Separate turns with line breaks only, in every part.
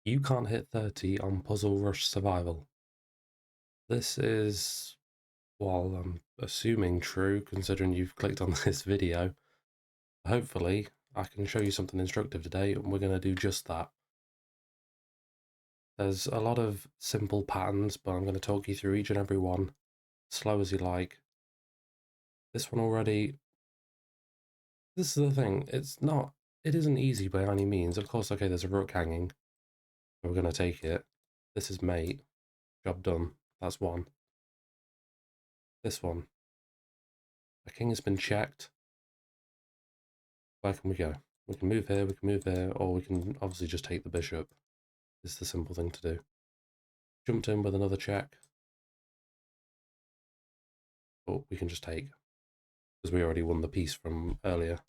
You can't hit 30 on Puzzle Rush Survival. This is, well, I'm assuming true considering you've clicked on this video. Hopefully, I can show you something instructive today and we're going to do just that. There's a lot of simple patterns, but I'm going to talk you through each and every one, slow as you like. This one already, this is the thing, it isn't easy by any means. Of course, okay, there's a rook hanging. We're going to take it. This is mate. Job done. That's one. This one. The king has been checked. Where can we go? We can move here, or we can obviously just take the bishop. It's the simple thing to do. Jumped in with another check. But we can just take, because we already won the piece from earlier.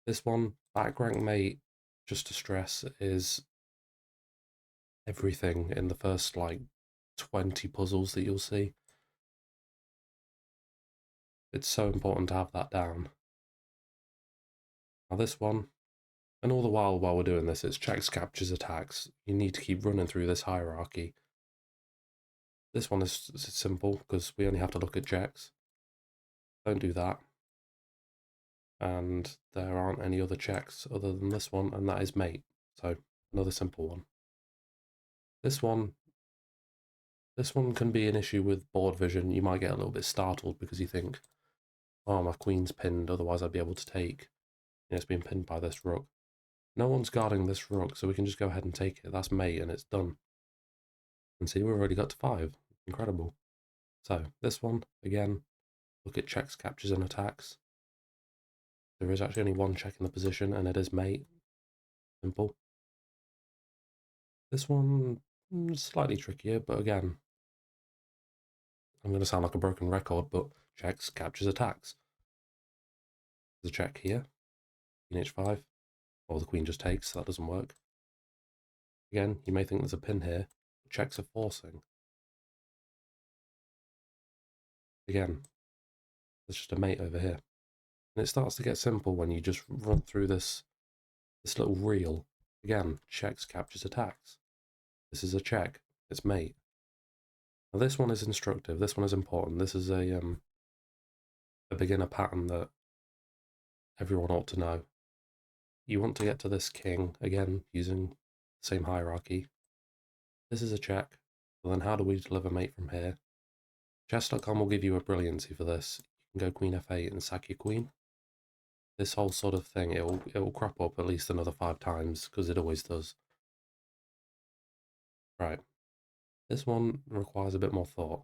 This one, back rank mate, just to stress, is everything in the first, 20 puzzles that you'll see. It's so important to have that down. Now this one, and all the while we're doing this, it's checks, captures, attacks. You need to keep running through this hierarchy. This one is simple, because we only have to look at checks. Don't do that. And there aren't any other checks other than this one, and that is mate. So another simple one. This one can be an issue with board vision. You might get a little bit startled because you think, oh, my queen's pinned, otherwise I'd be able to take. It's been pinned by this rook. No one's guarding this rook, so we can just go ahead and take it. That's mate, and it's done. And see, we've already got to 5. Incredible. So this one, again, look at checks, captures, and attacks. There is actually only one check in the position, and it is mate. Simple. This one, slightly trickier, but again, I'm going to sound like a broken record, but checks, captures, attacks. There's a check here, queen h5, or the queen just takes, so that doesn't work. Again, you may think there's a pin here, but checks are forcing. Again, there's just a mate over here. And it starts to get simple when you just run through this little reel. Again, checks, captures, attacks. This is a check, it's mate. Now this one is instructive, this one is important. This is a beginner pattern that everyone ought to know. You want to get to this king, again, using the same hierarchy. This is a check, well then how do we deliver mate from here? Chess.com will give you a brilliancy for this. You can go queen f8 and sack your queen. This whole sort of thing, it will crop up at least another 5 times, because it always does. Right, this one requires a bit more thought.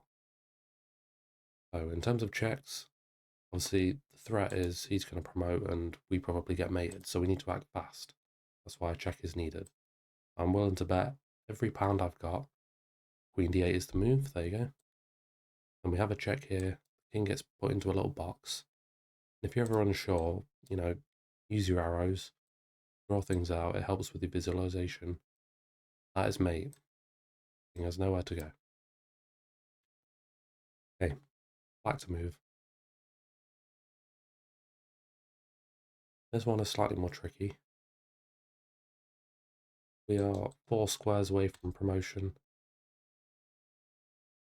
So in terms of checks, obviously the threat is he's going to promote and we probably get mated, so we need to act fast. That's why a check is needed. I'm willing to bet every pound I've got, queen d8 is the move, there you go. And we have a check here, king gets put into a little box. If you're ever unsure, use your arrows, draw things out, it helps with your visualization. That is mate. King has nowhere to go. Okay, black to move. This one is slightly more tricky. We are 4 squares away from promotion.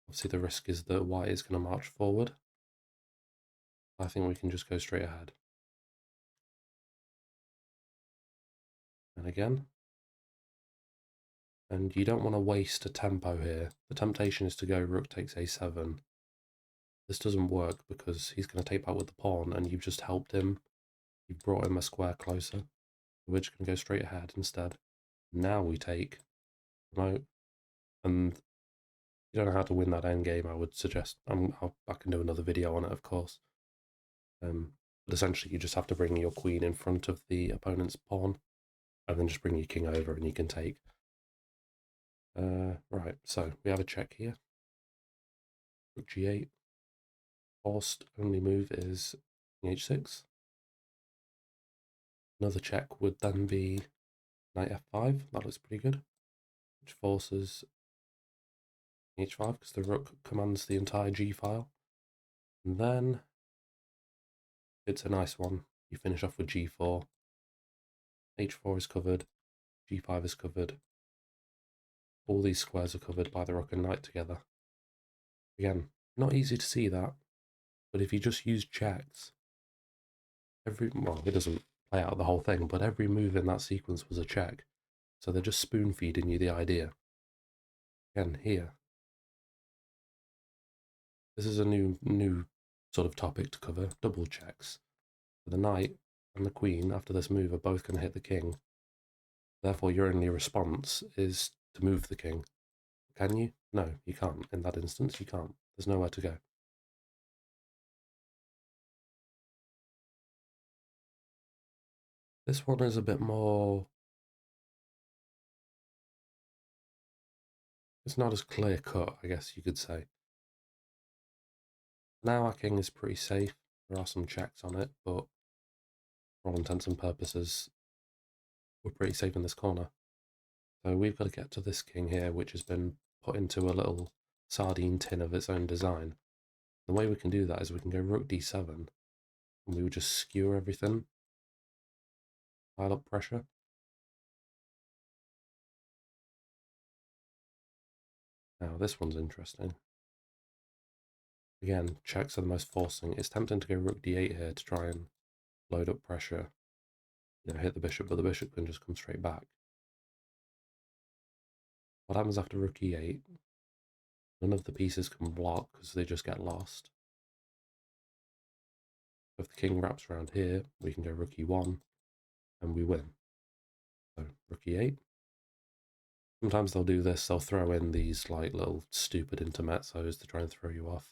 Obviously the risk is that white is going to march forward. I think we can just go straight ahead. And again. And you don't want to waste a tempo here. The temptation is to go rook takes a7. This doesn't work because he's going to take back with the pawn and you've just helped him. You've brought him a square closer. We're just going to go straight ahead instead. Now we take promote. And if you don't know how to win that endgame, I would suggest, I can do another video on it, of course. But essentially you just have to bring your queen in front of the opponent's pawn and then just bring your king over and you can take. Right, so we have a check here. Rook g8. Forced only move is king h6. Another check would then be knight f5. That looks pretty good. Which forces h5 because the rook commands the entire g file. And then it's a nice one. You finish off with g4. h4 is covered. g5 is covered. all these squares are covered by the rook and knight together. Again, not easy to see that, but if you just use checks, well, it doesn't play out the whole thing, but every move in that sequence was a check. So they're just spoon feeding you the idea. Again, here, this is a new sort of topic to cover, double checks. The knight and the queen, after this move, are both going to hit the king. Therefore, your only response is to move the king. Can you? No, you can't. In that instance, you can't. There's nowhere to go. This one is a bit more... It's not as clear cut, I guess you could say. Now our king is pretty safe. There are some checks on it, but for all intents and purposes, we're pretty safe in this corner. So we've got to get to this king here, which has been put into a little sardine tin of its own design. The way we can do that is we can go rook d7, and we would just skewer everything, pile up pressure. Now this one's interesting. Again, checks are the most forcing. It's tempting to go rook d8 here to try and load up pressure, hit the bishop, but the bishop can just come straight back. What happens after rook e8? None of the pieces can block because they just get lost. If the king wraps around here, we can go rook e1 and we win. So rook e8. Sometimes they'll do this, they'll throw in these like little stupid intermezzos to try and throw you off.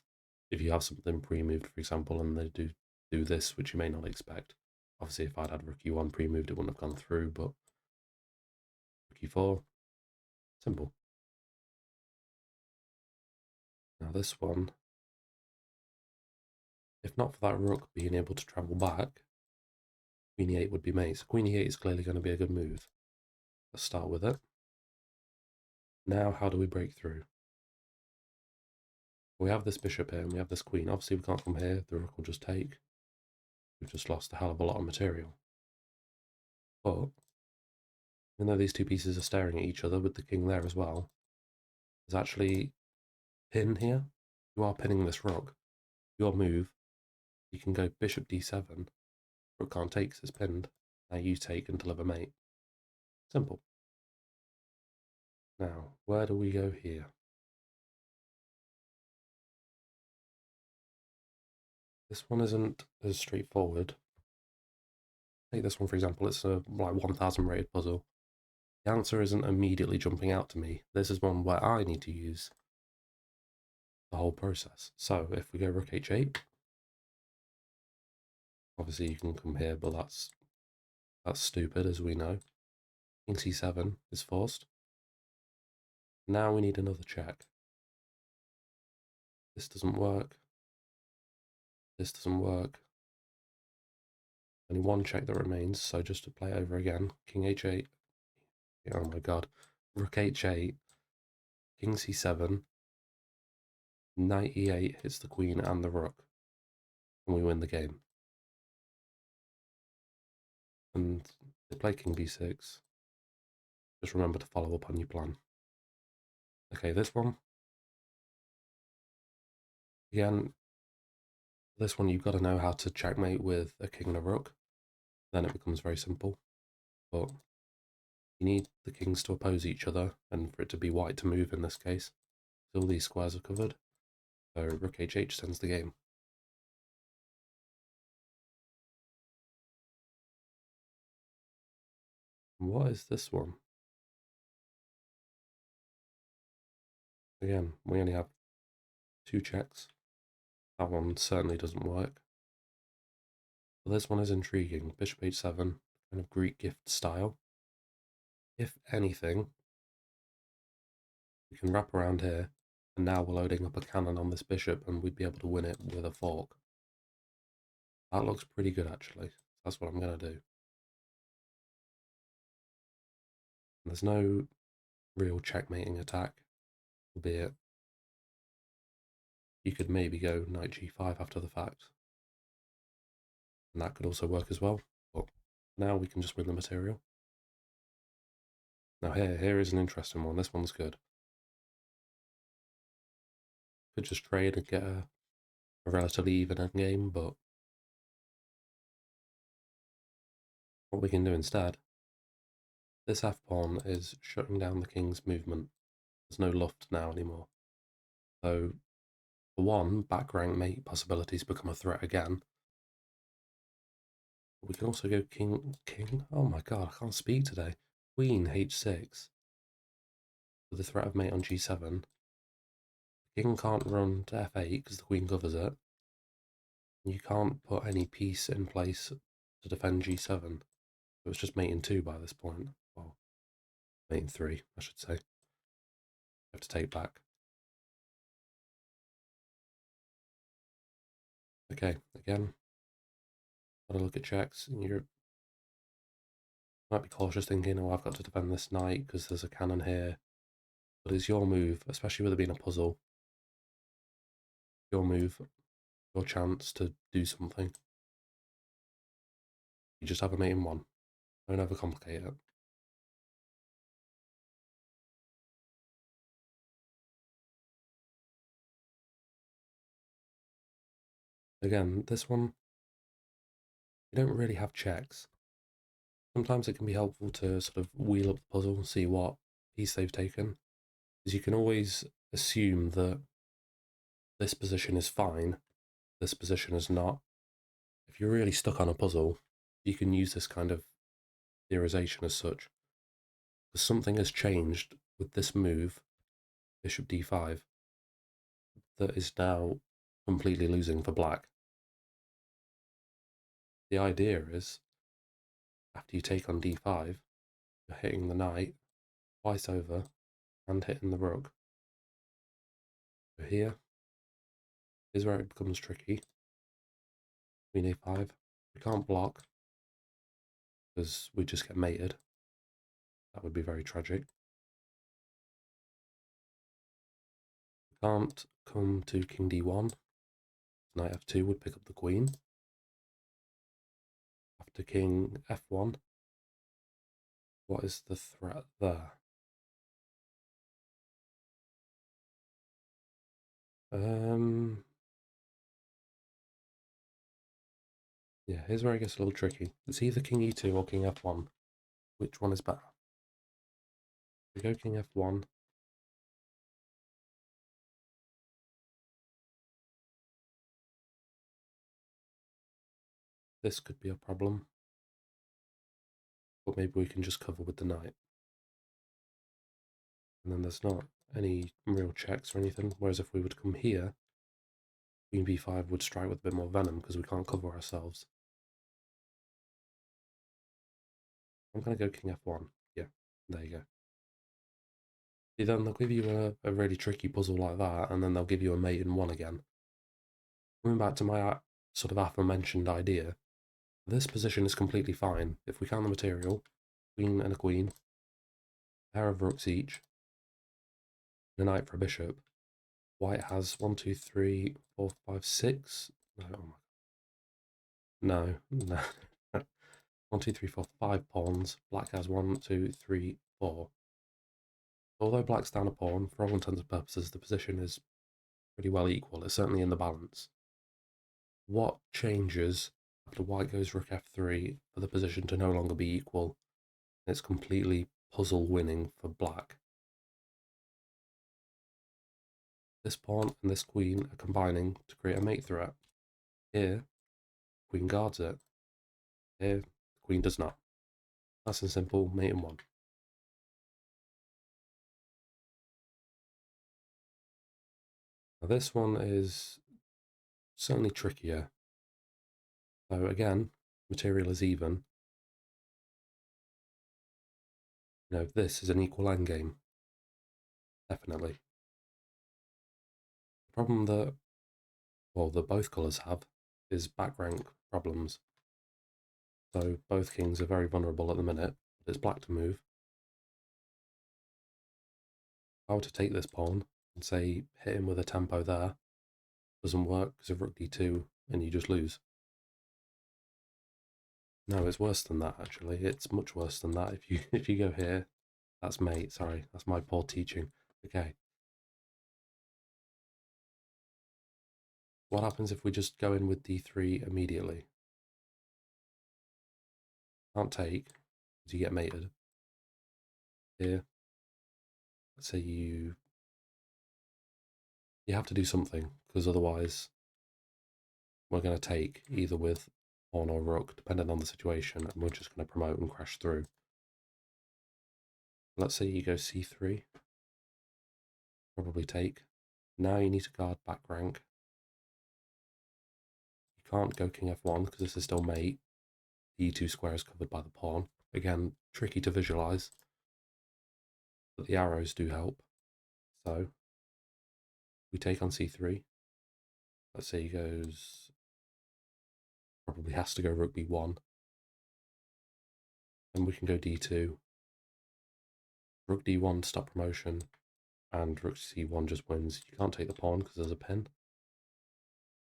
If you have something pre-moved, for example, and they do this, which you may not expect. Obviously, if I'd had rook e1 pre-moved, it wouldn't have gone through, but rook e4, simple. Now this one, if not for that rook being able to travel back, queen e8 would be mate. So queen e8 is clearly going to be a good move. Let's start with it. Now, how do we break through? We have this bishop here and we have this queen. Obviously, we can't come here. The rook will just take. We've just lost a hell of a lot of material. But, even though these two pieces are staring at each other with the king there as well, there's actually pin here. You are pinning this rook. Your move, you can go bishop d7. Rook can't take because it's pinned. Now you take and deliver mate. Simple. Now, where do we go here? This one isn't as straightforward. Take this one, for example. It's a like 1000 rated puzzle. The answer isn't immediately jumping out to me. This is one where I need to use the whole process. So if we go rook h8, obviously you can come here, but that's stupid, as we know. King c7 is forced. Now we need another check. This doesn't work. This doesn't work. Only one check that remains, so just to play it over again. King h8. Oh my god. Rook h8. King c7. Knight e8 hits the queen and the rook. And we win the game. And they play king b6. Just remember to follow up on your plan. Okay, this one. Again, this one you've got to know how to checkmate with a king and a rook. Then it becomes very simple. But you need the kings to oppose each other and for it to be white to move in this case. So all these squares are covered. So rook h8 sends the game. What is this one? Again, we only have two checks. That one certainly doesn't work. But this one is intriguing. Bishop h7, kind of Greek gift style. If anything, we can wrap around here, and now we're loading up a cannon on this bishop, and we'd be able to win it with a fork. That looks pretty good, actually. That's what I'm going to do. There's no real checkmating attack, albeit you could maybe go knight g5 after the fact. And that could also work as well. But now we can just win the material. Now here is an interesting one. This one's good. Could just trade and get a relatively even endgame, but what we can do instead, this f-pawn is shutting down the king's movement. There's no luft now anymore. So, for one, back rank mate possibilities become a threat again. We can also go king, oh my god, I can't speak today. Queen h6, with the threat of mate on g7. The king can't run to f8 because the queen covers it. You can't put any piece in place to defend g7. It was just mate in 2 by this point. Well, mate in 3, I should say. You have to take back. Okay, again, gotta look at checks. You might be cautious thinking, oh, I've got to defend this knight because there's a cannon here. But it's your move, especially with it being a puzzle. Your move, your chance to do something. You just have a mate in 1. Don't overcomplicate it. Again, this one, you don't really have checks. Sometimes it can be helpful to sort of wheel up the puzzle and see what piece they've taken. Because you can always assume that this position is fine, this position is not. If you're really stuck on a puzzle, you can use this kind of theorization as such. Because something has changed with this move, bishop d5, that is now completely losing for black. The idea is, after you take on d5, you're hitting the knight twice over and hitting the rook. So here's where it becomes tricky. Queen a5. We can't block because we just get mated. That would be very tragic. We can't come to king d1. Knight f2 would pick up the queen. After king f1, what is the threat there? Yeah, here's where it gets a little tricky. It's either king e2 or king f1. Which one is better? We go king f1. This could be a problem. But maybe we can just cover with the knight. And then there's not any real checks or anything. Whereas if we would come here, queen b5 would strike with a bit more venom because we can't cover ourselves. I'm going to go king f1. Yeah, there you go. See, then they'll give you a really tricky puzzle like that, and then they'll give you a mate in 1 again. Coming back to my sort of aforementioned idea, this position is completely fine. If we count the material, queen and a queen, a pair of rooks each, and a knight for a bishop, white has 1, 2, 3, 4, 5, 6. No, no. 1, 2, 3, 4, 5 pawns. Black has 1, 2, 3, 4. Although black's down a pawn, for all intents and purposes, the position is pretty well equal. It's certainly in the balance. What changes after white goes rook f3 for the position to no longer be equal? It's completely puzzle winning for black. This pawn and this queen are combining to create a mate threat. Here, queen guards it. Here, the queen does not. Nice and simple, mate in 1. Now this one is certainly trickier. So again, material is even. You know, this is an equal endgame. Definitely. The problem that, well, that both colours have is back rank problems. So both kings are very vulnerable at the minute, but it's black to move. If I were to take this pawn and say hit him with a tempo there, doesn't work because of rook d2 and you just lose. No, it's worse than that actually. It's much worse than that. If you go here, that's mate, sorry, that's my poor teaching. Okay. What happens if we just go in with d3 immediately? Can't take, because you get mated. Here, let's say you have to do something, because otherwise we're going to take either with pawn or rook, depending on the situation, and we're just going to promote and crash through. Let's say you go c3, probably take. Now you need to guard back rank. You can't go king f1 because this is still mate. The e2 square is covered by the pawn. Again, tricky to visualize, but the arrows do help. So we take on c3. Let's say he goes, probably has to go rook b1. Then we can go d2. Rook d1 to stop promotion, and rook c1 just wins. You can't take the pawn because there's a pin.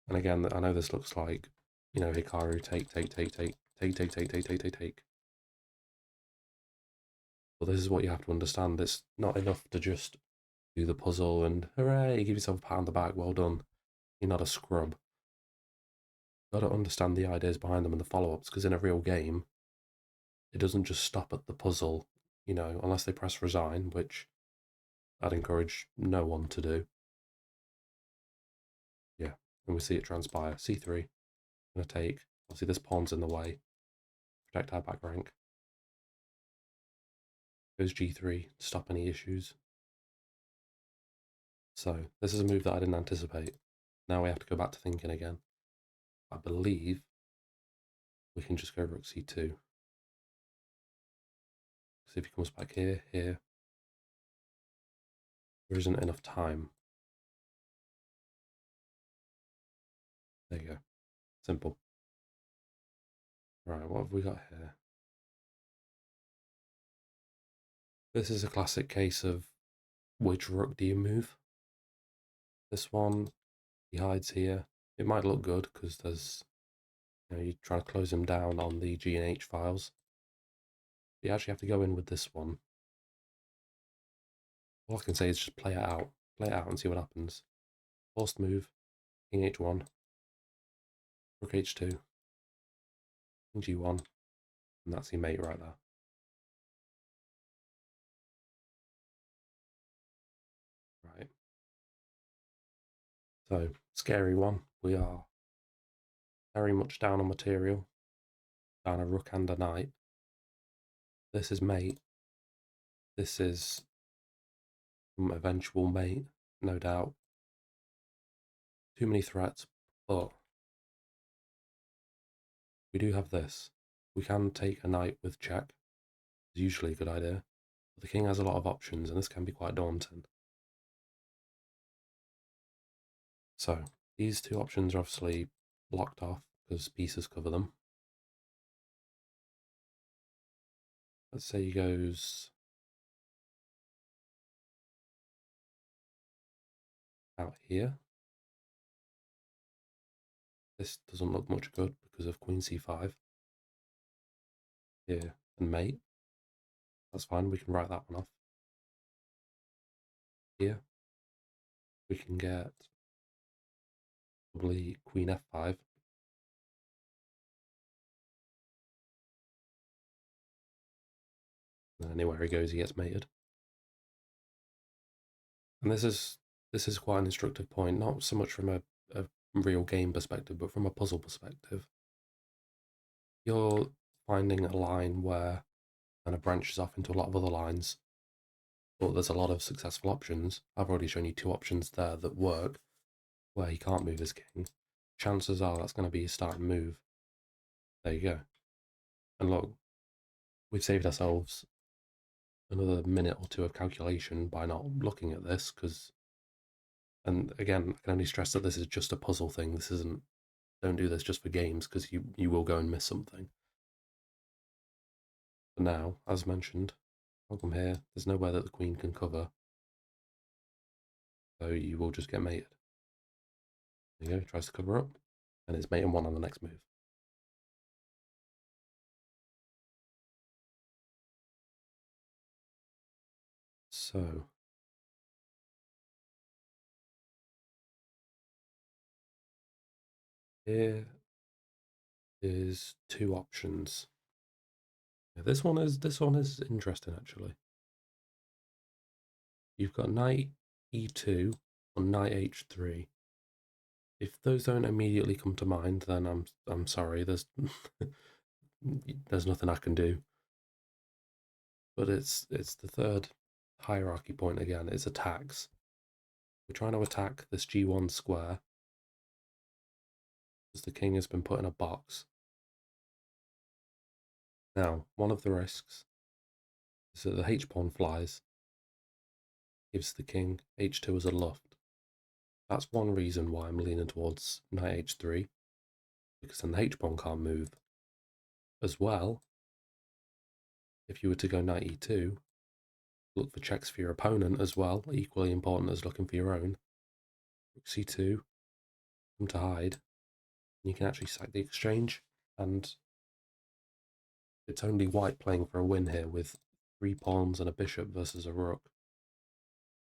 And again, I know this looks like, you know, Hikaru, take. But this is what you have to understand. It's not enough to just do the puzzle and hooray, give yourself a pat on the back, well done. You're not a scrub. You've got to understand the ideas behind them and the follow-ups, because in a real game, it doesn't just stop at the puzzle, you know, unless they press resign, which I'd encourage no one to do. Yeah, and we see it transpire. c3, gonna take. Obviously this pawn's in the way. Protect our back rank. Goes g3 to stop any issues. So this is a move that I didn't anticipate. Now we have to go back to thinking again. I believe we can just go rook c2. See if he comes back here, here. There isn't enough time. There you go. Simple. Right, what have we got here? This is a classic case of which rook do you move? This one, he hides here. It might look good because there's, you know, you're trying to close him down on the G and H files. You actually have to go in with this one. All I can say is just play it out. Play it out and see what happens. Forced move, King H1, Rook H2, King G1, and that's your mate right there. Right. So, scary one. We are very much down on material, down a rook and a knight. This is mate. This is some eventual mate, no doubt. Too many threats, but we do have this. We can take a knight with check. It's usually a good idea. But the king has a lot of options, and this can be quite daunting. So, these two options are obviously blocked off because pieces cover them. Let's say he goes out here. This doesn't look much good because of queen c5. Here, and mate. That's fine, we can write that one off. Here, we can get probably queen f5. And anywhere he goes, he gets mated. And this is quite an instructive point, not so much from a real game perspective, but from a puzzle perspective. You're finding a line where kind of branches off into a lot of other lines, but there's a lot of successful options. I've already shown you two options there that work, where he can't move his king. Chances are that's going to be his starting move. There you go. And look, we've saved ourselves another minute or two of calculation by not looking at this, because, and again, I can only stress that this is just a puzzle thing. This isn't, don't do this just for games, because you will go and miss something. But now, as mentioned, I'll come here, there's nowhere that the queen can cover, so you will just get mated. There you go, tries to cover up, and it's mate and one on the next move. So, Here is two options. Yeah, this one is interesting actually. You've got knight e2 or knight h3. If those don't immediately come to mind, then I'm sorry. There's there's nothing I can do. But it's the third hierarchy point again. It's attacks. We're trying to attack this g1 square because the king has been put in a box. Now, one of the risks is that the h-pawn flies, gives the king h2 as a luft. That's one reason why I'm leaning towards knight h3, because then the h-pawn can't move. As well, if you were to go knight e2, look for checks for your opponent as well, equally important as looking for your own. Rook c2, come to hide, and you can actually sack the exchange, and it's only white playing for a win here with 3 pawns and a bishop versus a rook.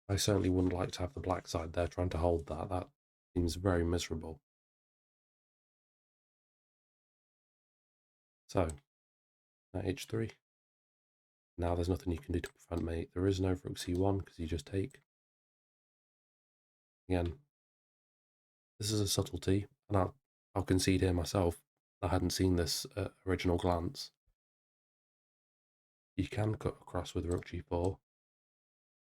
I certainly wouldn't like to have the black side there trying to hold that. That seems very miserable. So, at h3. Now there's nothing you can do to prevent mate. There is no rook c1 because you just take. Again, this is a subtlety, and I'll concede here myself. I hadn't seen this at original glance. You can cut across with rook g4.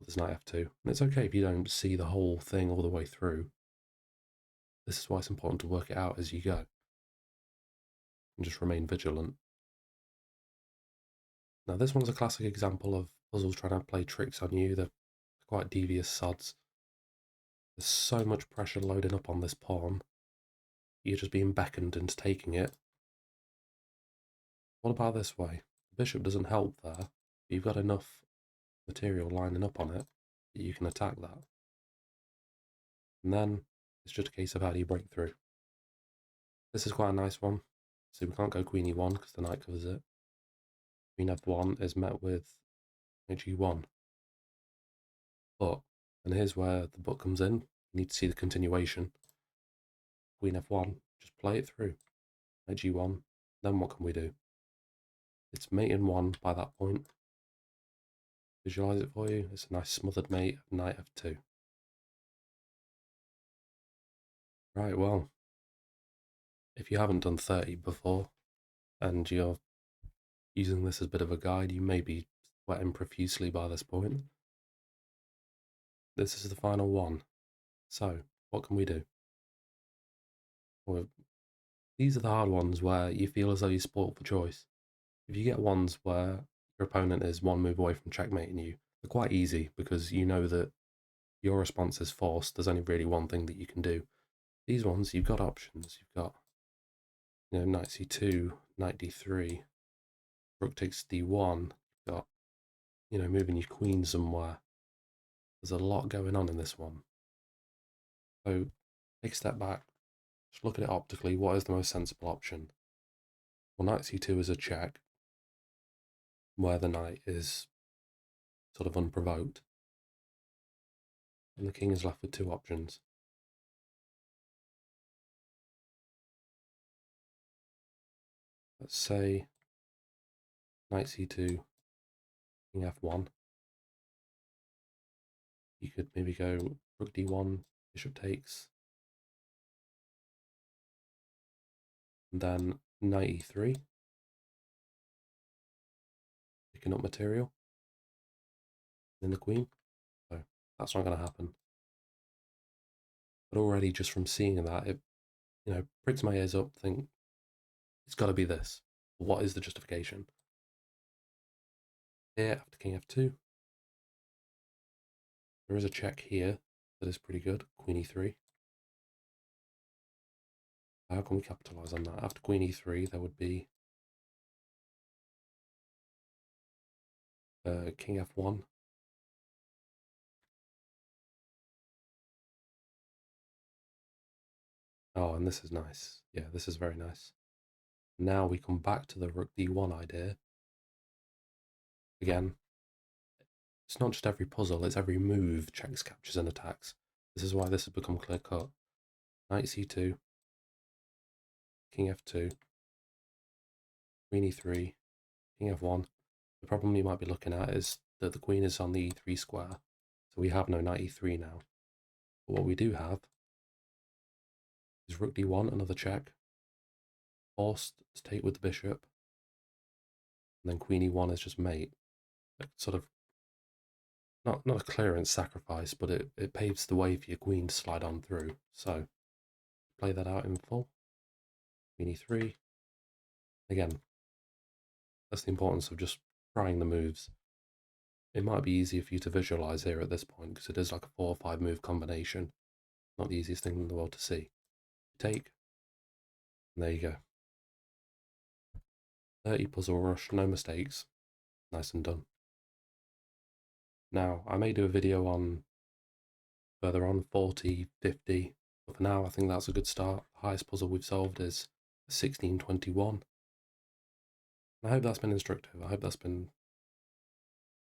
There's knight f2. And it's okay if you don't see the whole thing all the way through. This is why it's important to work it out as you go. And just remain vigilant. Now this one's a classic example of puzzles trying to play tricks on you. They're quite devious sods. There's so much pressure loading up on this pawn. You're just being beckoned into taking it. What about this way? The bishop doesn't help there, but you've got enough material lining up on it that you can attack that. And then it's just a case of how do you break through. This is quite a nice one. So we can't go queen e1 because the knight covers it. Queen f1 is met with g1. But, and here's where the book comes in, you need to see the continuation. Queen f1, just play it through. Knight g1, then what can we do? It's mate in 1 by that point. Visualize it for you. It's a nice smothered mate of knight f2. Right, well, if you haven't done 30 before and you're using this as a bit of a guide, you may be sweating profusely by this point. This is the final one. So, what can we do? Well, these are the hard ones where you feel as though you're spoilt for choice. If you get ones where your opponent is one move away from checkmating you, they're quite easy because you know that your response is forced. There's only really one thing that you can do. These ones, you've got options. You've got, knight c2, knight d3, rook takes d1. You've got, moving your queen somewhere. There's a lot going on in this one. So take a step back, just look at it optically. What is the most sensible option? Well, knight c2 is a check, where the knight is sort of unprovoked. And the king is left with two options. Let's say knight c2, king f1. You could maybe go rook d1, bishop takes. And then knight e3. Picking up material. And then the queen. So that's not going to happen. But already just from seeing that, it, pricks my ears up, think, it's got to be this. What is the justification? Here, after king f2, there is a check here that is pretty good, queen e3. How can we capitalize on that? After queen e3, there would be king f1. Oh, and this is nice. Yeah, this is very nice. Now we come back to the rook d1 idea. Again, it's not just every puzzle, it's every move checks, captures, and attacks. This is why this has become clear cut. Knight c2. king f2, queen e3, king f1. The problem you might be looking at is that the queen is on the e3 square, so we have no knight e3 now. But what we do have is rook d1, another check, forced to take with the bishop, and then queen e1 is just mate. Like sort of not a clearance sacrifice, but it paves the way for your queen to slide on through. So play that out in full. Queen e3. Again, that's the importance of just trying the moves. It might be easier for you to visualize here at this point because it is like a 4 or 5 move combination. Not the easiest thing in the world to see. Take, and there you go. 30 puzzle rush, no mistakes. Nice and done. Now, I may do a video on further on 40, 50, but for now I think that's a good start. The highest puzzle we've solved is 1621. I hope that's been instructive. I hope that's been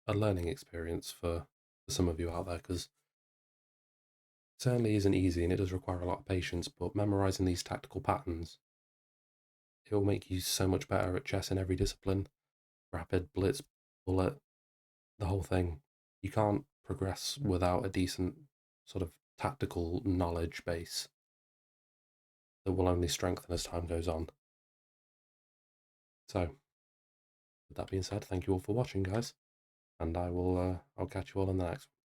a learning experience for some of you out there, because it certainly isn't easy and it does require a lot of patience, but memorizing these tactical patterns, it will make you so much better at chess in every discipline. Rapid, blitz, bullet, the whole thing. You can't progress without a decent sort of tactical knowledge base that will only strengthen as time goes on. So, with that being said, thank you all for watching, guys, and I'll catch you all in the next one.